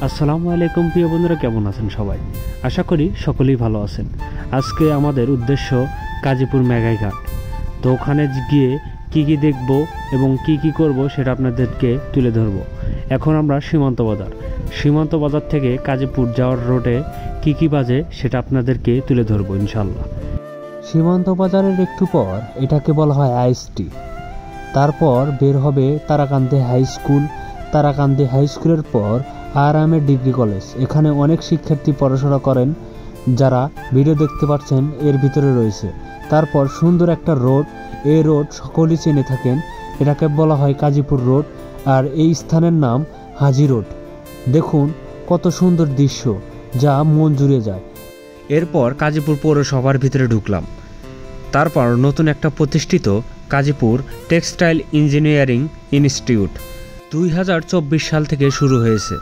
আসসালামু আলাইকুম প্রিয় বন্ধুরা, কেমন আছেন সবাই? আশা করি সকলেই ভালো আছেন। আজকে আমাদের উদ্দেশ্য কাজীপুর মেঘাইঘাট। তো ওখানে গিয়ে কি কি দেখব এবং কি কি করব সেটা আপনাদেরকে তুলে ধরব। এখন আমরা সীমান্ত বাজার থেকে কাজীপুর যাওয়ার রোডে কি কি বাজে সেটা আপনাদেরকে তুলে ধরব ইনশাল্লাহ। সীমান্ত বাজারের একটু পর এটাকে বলা হয় আইএসটি। তারপর বের হবে Tarakandi high school. Tarakandi high স্কুলের পর আরামের ডিগ্রি কলেজ। এখানে অনেক শিক্ষার্থী পড়াশোনা করেন, যারা ভিডিও দেখতে পাচ্ছেন এর ভিতরে রয়েছে। তারপর সুন্দর একটা রোড, এই রোড সকলেই চিনে থাকেন, এটাকে বলা হয় কাজীপুর রোড, আর এই স্থানের নাম হাজি রোড। দেখুন কত সুন্দর দৃশ্য, যা মন জুড়ে যায়। এরপর কাজীপুর পৌরসভার ভিতরে ঢুকলাম। তারপর নতুন একটা প্রতিষ্ঠিত কাজীপুর টেক্সটাইল ইঞ্জিনিয়ারিং ইনস্টিটিউট 2024 সাল থেকে শুরু হয়েছে।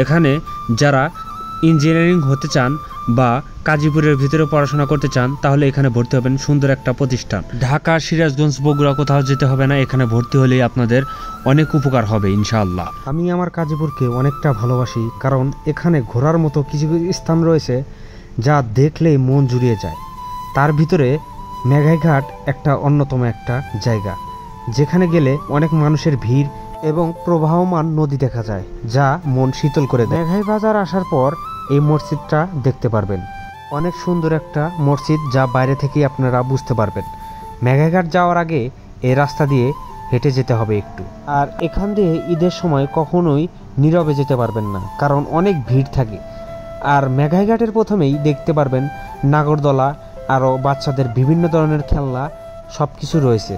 এখানে যারা ইঞ্জিনিয়ারিং হতে চান বা কাজীপুরের ভিতরে পড়াশোনা করতে চান তাহলে এখানে ভর্তি হবেন। সুন্দর একটা প্রতিষ্ঠান। ঢাকা, সিরাজগঞ্জ, বগুড়া কোথাও যেতে হবে না, এখানে ভর্তি হলেই আপনাদের অনেক উপকার হবে ইনশাআল্লাহ। আমি আমার কাজীপুরকে অনেকটা ভালোবাসি, কারণ এখানে ঘোরার মতো কিছু কিছু স্থান রয়েছে যা দেখলেই মন জুড়িয়ে যায়। তার ভিতরে মেঘাইঘাট একটা অন্যতম একটা জায়গা, যেখানে গেলে অনেক মানুষের ভিড় এবং প্রবাহমান নদী দেখা যায়, যা মন শীতল করে দেয়। মেঘাই বাজার আসার পর এই মসজিদটা দেখতে পারবেন। অনেক সুন্দর একটা মসজিদ, যা বাইরে থেকেই আপনারা বুঝতে পারবেন। মেঘাইঘাট যাওয়ার আগে এই রাস্তা দিয়ে হেঁটে যেতে হবে একটু। আর এখান দিয়ে ঈদের সময় কখনোই নীরবে যেতে পারবেন না, কারণ অনেক ভিড় থাকে। আর মেঘাইঘাটের প্রথমেই দেখতে পারবেন নাগরদোলা, আরও বাচ্চাদের বিভিন্ন ধরনের খেলনা সব কিছু রয়েছে,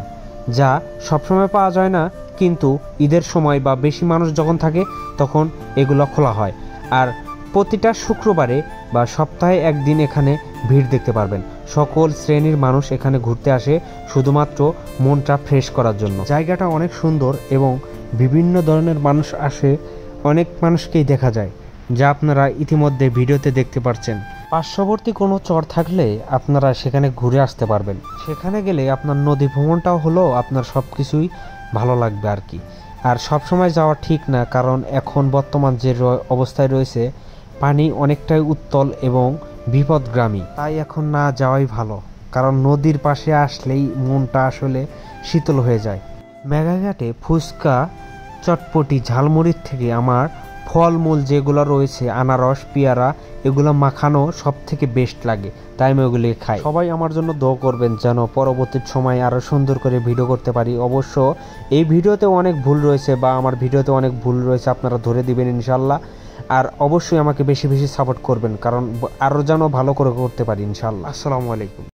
যা সবসময় পাওয়া যায় না, কিন্তু ঈদের সময় বা বেশি মানুষ যখন থাকে তখন এগুলো খোলা হয়। আর প্রতিটা শুক্রবারে বা সপ্তাহে একদিন এখানে ভিড় দেখতে পারবেন। সকল শ্রেণীর মানুষ এখানে ঘুরতে আসে শুধুমাত্র মনটা ফ্রেশ করার জন্য। জায়গাটা অনেক সুন্দর এবং বিভিন্ন ধরনের মানুষ আসে, অনেক মানুষকেই দেখা যায়, যা আপনারা ইতিমধ্যে ভিডিওতে দেখতে পাচ্ছেন। পার্শ্ববর্তী কোনো চর থাকলে আপনারা সেখানে ঘুরে আসতে পারবেন। সেখানে গেলে আপনার নদী ভ্রমণটাও হলো, আপনার সব কিছুই ভালো লাগবে আর কি। আর সব সময় যাওয়া ঠিক না, কারণ এখন বর্তমান যে অবস্থায় রয়েছে পানি অনেকটাই উত্তল এবং বিপদগ্রামী, তাই এখন না যাওয়াই ভালো, কারণ নদীর পাশে আসলেই মনটা আসলে শীতল হয়ে যায়। মেঘাইঘাটে ফুচকা, চটপটি, ঝালমুড়ির থেকে আমার ফলমূল যেগুলো রয়েছে, আনারস, পেয়ারা, এগুলো মাখানো সব থেকে বেস্ট লাগে, তাই আমি ওগুলি খাই। সবাই আমার জন্য দোয়া করবেন যেন পরবর্তী সময় আরও সুন্দর করে ভিডিও করতে পারি। অবশ্য এই ভিডিওতে অনেক ভুল রয়েছে বা আমার ভিডিওতে অনেক ভুল রয়েছে, আপনারা ধরে দিবেন ইনশাল্লাহ। আর অবশ্যই আমাকে বেশি বেশি সাপোর্ট করবেন, কারণ আরও যেন ভালো করে করতে পারি ইনশাল্লাহ। আসসালামু আলাইকুম।